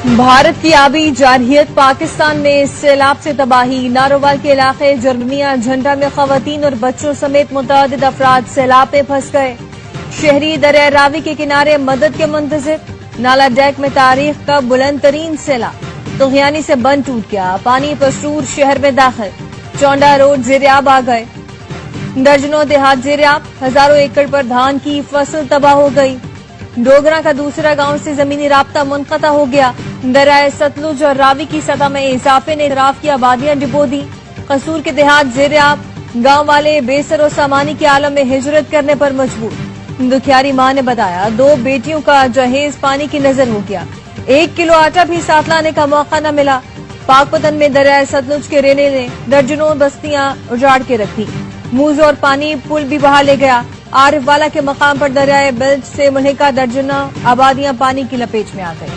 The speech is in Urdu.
بھارت کی آبی جارحیت، پاکستان میں سیلاب سے تباہی، ناروال کے علاقے جرگنیا جھنڈا میں خواتین اور بچوں سمیت متعدد افراد سیلاب میں پھنس گئے۔ شہری دریائے راوی کے کنارے مدد کے منتظر، نالا ڈیک میں تاریخ کا بلند ترین سیلاب، تغیانی سے بند ٹوٹ گیا، پانی پسرور شہر میں داخل، چونڈا روڈ زیریاب آ گئے، درجنوں دیہات زیریاب، ہزاروں ایکڑ پر دھان کی فصل تباہ ہو گئی۔ ڈوگرا کا دوسرا گاؤں سے زمینی رابطہ منقطع ہو گیا۔ دریائے ستلج اور راوی کی سطح میں اضافے نے اطراف کی آبادیاں ڈبو دی۔ قصور کے دیہات زیریاب، گاؤں والے بے سر و سامانی کے عالم میں ہجرت کرنے پر مجبور۔ دکھیاری ماں نے بتایا 2 بیٹیوں کا جہیز پانی کی نظر ہو گیا، 1 کلو آٹا بھی ساتھ لانے کا موقع نہ ملا۔ پاک پتن میں دریائے ستلج کے ریلے نے درجنوں بستیاں اجاڑ کے رکھی، موز اور پانی پل بھی بہا لے گیا۔ عارف والا کے مقام پر دریائے بلج سے ملحقہ درجنوں آبادیاں پانی کی لپیٹ میں آ گئی۔